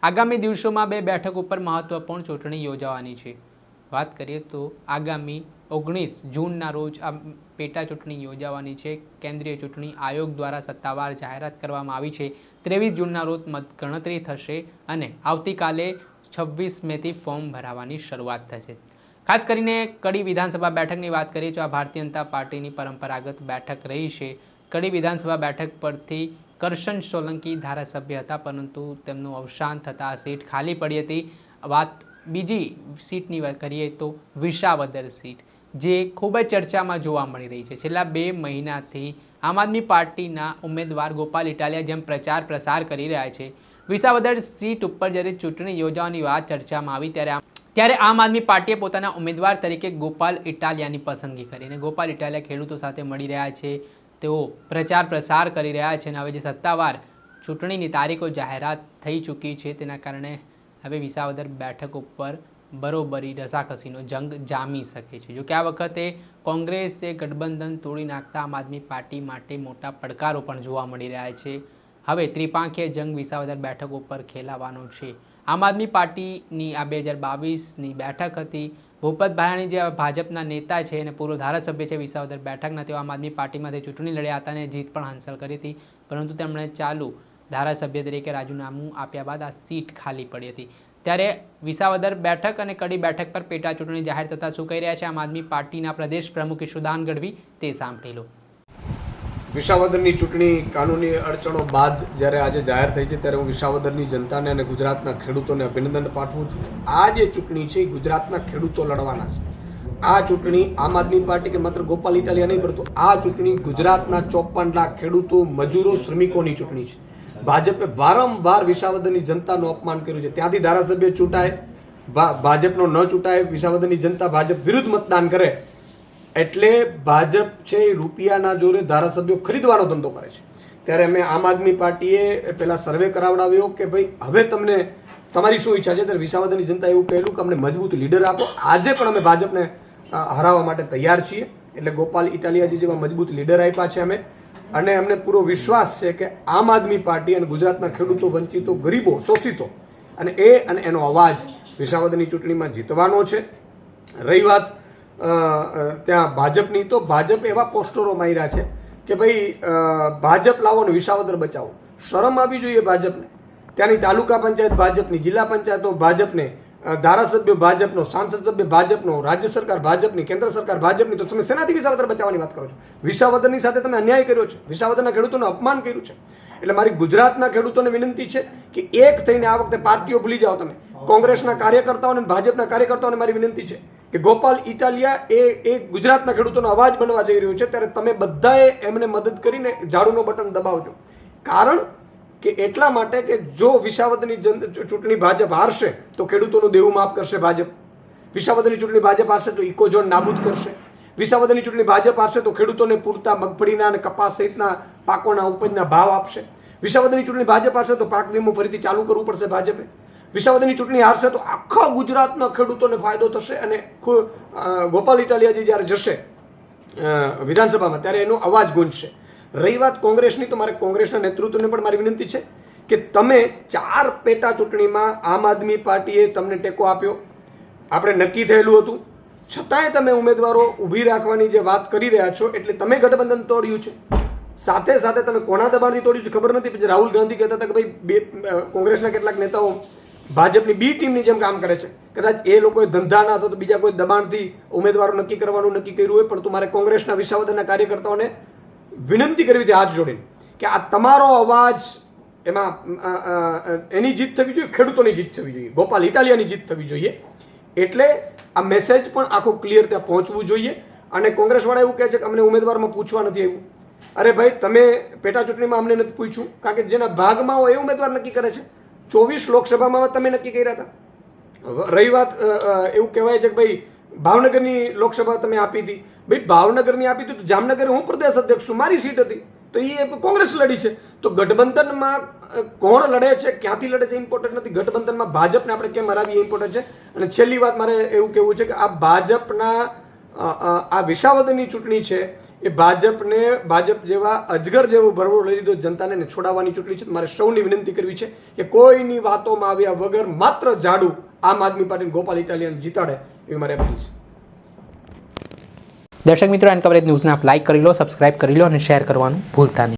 આગામી દિવસોમાં બે બેઠક ઉપર મહત્વપૂર્ણ ચૂંટણી યોજાવાની છે। વાત કરીએ તો આગામી 19 જૂનના રોજ આ પેટા ચૂંટણી યોજાવાની છે। કેન્દ્રીય ચૂંટણી આયોગ દ્વારા સત્તાવાર જાહેરાત કરવામાં આવી છે। 23 જૂનના રોજ મતગણતરી થશે અને આવતીકાલે 26 મેથી ફોર્મ ભરાવાની શરૂઆત થશે। ખાસ કરીને કડી વિધાનસભા બેઠકની વાત કરીએ તો આ ભારતીય જનતા પાર્ટીની પરંપરાગત બેઠક રહી છે। કડી વિધાનસભા બેઠક પરથી કરશન સોલંકી ધારાસભ્ય હતા, પરંતુ તેમનું અવસાન થતાં સીટ ખાલી પડી હતી। વાત બીજી સીટની વાત કરીએ તો વિસાવદર સીટ, જે ખૂબ જ ચર્ચામાં જોવા મળી રહી છે। છેલ્લા 2 મહિનાથી આમ આદમી પાર્ટીના ઉમેદવાર ગોપાલ ઇટાલિયા જેમ પ્રચાર પ્રસાર કરી રહ્યા છે, વિસાવદર સીટ ઉપર જ્યારે ચૂંટણી યોજવાની વાત ચર્ચામાં આવી ત્યારે આમ આદમી પાર્ટીએ પોતાના ઉમેદવાર તરીકે ગોપાલ ઇટાલિયાની પસંદગી કરી અને ગોપાલ ઇટાલિયા ખેડૂતો સાથે મળી રહ્યા છે, તેઓ પ્રચાર પ્રસાર કરી રહ્યા છે અને હવે જે સત્તાવાર ચૂંટણીની તારીખો જાહેરાત થઈ ચૂકી છે, તેના કારણે હવે વિસાવદર બેઠક ઉપર બરોબરી રસાકસીનો જંગ જામી શકે છે। જો કે આ વખતે કોંગ્રેસે ગઠબંધન તોડી નાખતા આમ આદમી પાર્ટી માટે મોટા પડકારો પણ જોવા મળી રહ્યા છે। હવે ત્રિપાંખીય જંગ વિસાવદર બેઠક ઉપર ખેલાવાનો છે। આમ આદમી પાર્ટીની આ 2022ની બેઠક હતી। ભૂપત ભાયાણી જે ભાજપના નેતા છે અને પૂર્વ ધારાસભ્ય છે વિસાવદર બેઠકના, તેઓ આમ આદમી પાર્ટીમાંથી ચૂંટણી લડ્યા હતા અને જીત પણ હાંસલ કરી હતી, પરંતુ તેમણે ચાલુ ધારાસભ્ય તરીકે રાજીનામું આપ્યા બાદ આ સીટ ખાલી પડી હતી। ત્યારે વિસાવદર બેઠક અને કડી બેઠક પર પેટા ચૂંટણી જાહેર થતાં શું કહી રહ્યા છે આમ આદમી પાર્ટીના પ્રદેશ પ્રમુખ ઈશુદાન ગઢવી, તે સાંભળી લો। વિસાવદરની ચૂંટણી કાનૂની અડચણો બાદ જ્યારે આજે જાહેર થઈ છે, ત્યારે હું વિસાવદરની જનતાને અને ગુજરાતના ખેડૂતોને અભિનંદન પાઠવું છું। આ જે ચૂંટણી છે એ ગુજરાતના ખેડૂતો લડવાના છે। આ ચૂંટણી આમ આદમી પાર્ટી કે માત્ર ગોપાલ ઇટાલિયા નહીં, પરંતુ આ ચૂંટણી ગુજરાતના 54 લાખ ખેડૂતો, મજૂરો, શ્રમિકોની ચૂંટણી છે। ભાજપે વારંવાર વિસાવદરની જનતાનું અપમાન કર્યું છે। ત્યાંથી ધારાસભ્ય ચૂંટાય, ભાજપનો ન ચૂંટાય, વિસાવદરની જનતા ભાજપ વિરુદ્ધ મતદાન કરે એટલે ભાજપ છે એ રૂપિયાના જોરે ધારાસભ્યો ખરીદવાનો ધંધો કરે છે। ત્યારે અમે આમ આદમી પાર્ટીએ પહેલાં સર્વે કરાવડાવ્યો કે ભાઈ હવે તમને તમારી શું ઈચ્છા છે? ત્યારે વિસાવદરની જનતા એવું કહેલું કે અમને મજબૂત લીડર આપો। આજે પણ અમે ભાજપને હરાવવા માટે તૈયાર છીએ। એટલે ગોપાલ ઇટાલિયાજી જેવા મજબૂત લીડર આપ્યા છે અમે, અને અમને પૂરો વિશ્વાસ છે કે આમ આદમી પાર્ટી અને ગુજરાતના ખેડૂતો, વંચિતો, ગરીબો, શોષિતો અને એનો અવાજ વિસાવદરની ચૂંટણીમાં જીતવાનો છે। રહી વાત ત્યાં ભાજપની, તો ભાજપ એવા પોસ્ટરો માર્યા છે કે ભાઈ ભાજપ લાવો ને વિસાવદર બચાવો। શરમ આવી જોઈએ ભાજપને। ત્યાંની તાલુકા પંચાયત ભાજપની, જિલ્લા પંચાયતો ભાજપને, ધારાસભ્યો ભાજપનો, સાંસદ સભ્ય ભાજપનો, રાજ્ય સરકાર ભાજપની, કેન્દ્ર સરકાર ભાજપની, તો તમે શેનાથી વિસાવદર બચાવવાની વાત કરો છો? વિસાવદરની સાથે તમે અન્યાય કર્યો છે, વિસાવદરના ખેડૂતોનું અપમાન કર્યું છે। એટલે મારી ગુજરાતના ખેડૂતોને વિનંતી છે કે એક થઈને આ વખતે પાર્ટીઓ ભૂલી જાઓ તમે। કોંગ્રેસના કાર્યકર્તાઓને, ભાજપના કાર્યકર્તાઓને મારી વિનંતી છે કે ગોપાલ ઇટાલિયા એ ગુજરાતના ખેડૂતોનો અવાજ બનવા જઈ રહ્યો છે, ત્યારે તમે બધાએ એમને મદદ કરીને ઝાડુનો બટન દબાવજો। કારણ કે એટલા માટે કે જો વિસાવદરની ચૂંટણી ભાજપ હારશે તો ખેડૂતોનું દેવું માફ કરશે ભાજપ। વિસાવદરની ચૂંટણી ભાજપ હારશે તો ઇકોઝોન નાબૂદ કરશે। વિસાવદરની ચૂંટણી ભાજપ હારશે તો ખેડૂતોને પૂરતા મગફળીના અને કપાસ સહિતના પાકોના ઉપજના ભાવ આપશે। વિસાવદરની ચૂંટણી ભાજપ હારશે તો પાક વીમો ફરીથી ચાલુ કરવું પડશે ભાજપે। વિસાવદરની ચૂંટણી હારશે તો આખા ગુજરાતના ખેડૂતોને ફાયદો થશે, અને ગોપાલ ઇટાલિયાજી જ્યારે જશે વિધાનસભામાં ત્યારે એનો અવાજ ગુંજશે। રહી વાત કોંગ્રેસની, તો મારે કોંગ્રેસના નેતૃત્વને પણ મારી વિનંતી છે કે તમે 4 પેટા ચૂંટણીમાં આમ આદમી પાર્ટીએ તમને ટેકો આપ્યો, આપણે નક્કી થયેલું હતું, છતાંય તમે ઉમેદવારો ઊભી રાખવાની જે વાત કરી રહ્યા છો, એટલે તમે ગઠબંધન તોડ્યું છે। સાથે સાથે તમે કોના દબાણથી તોડ્યું છે ખબર નથી, પછી રાહુલ ગાંધી કહેતા હતા કે ભાઈ કોંગ્રેસના કેટલાક નેતાઓ ભાજપની બી ટીમની જેમ કામ કરે છે। કદાચ એ લોકોએ ધંધાના અથવા તો બીજા કોઈ દબાણથી ઉમેદવારો નક્કી કરવાનું નક્કી કર્યું હોય, પણ મારે કોંગ્રેસના વિસાવદરના કાર્યકર્તાઓને વિનંતી કરવી છે હાથ જોડીને કે આ તમારો અવાજ, એમાં એની જીત થવી જોઈએ, ખેડૂતોની જીત થવી જોઈએ, ગોપાલ ઇટાલિયાની જીત થવી જોઈએ। એટલે આ મેસેજ પણ આખો ક્લિયર ત્યાં પહોંચવું જોઈએ। અને કોંગ્રેસવાળા એવું કહે છે કે અમને ઉમેદવારમાં પૂછવા નથી આવ્યું। અરે ભાઈ, તમે પેટા ચૂંટણીમાં અમને નથી પૂછ્યું, કારણ કે જેના ભાગમાં હોય એ ઉમેદવાર નક્કી કરે છે। 24 લોકસભામાં તમે નક્કી કર્યા હતા। રહી વાત, એવું કહેવાય છે કે ભાઈ ભાવનગરની લોકસભા તમે આપી હતી, ભાઈ ભાવનગરની આપી હતી તો જામનગર હું પ્રદેશ અધ્યક્ષ છું, મારી સીટ હતી, તો એ કોંગ્રેસ લડી છે। તો ગઠબંધનમાં કોણ લડે છે, ક્યાંથી લડે છે ઇમ્પોર્ટન્ટ નથી, ગઠબંધનમાં ભાજપને આપણે કેમ હરાવીએ ઇમ્પોર્ટન્ટ છે। અને છેલ્લી વાત મારે એવું કહેવું છે કે આ ભાજપના આ વિસાવદરની ચૂંટણી છે એ ભાજપ જેવા અજગર જેવો ભરવો લઈ લીધો જનતાને ને છોડાવવાની ચૂંટણી છે. મારે સૌની વિનંતી કરવી છે કે કોઈની વાતોમાં આવ્યા વગર માત્ર ઝાડુ આમ આદમી પાર્ટી ગોપાલ ઇટાલિયન જીતાડે એવી મારી અપીલ છે. દર્શક મિત્રો, એન કવરેજ ન્યૂઝને આપ લાઇક કરી લો, સબસ્ક્રાઇબ કરી લો અને શેર કરવાનું ભૂલતા નહીં.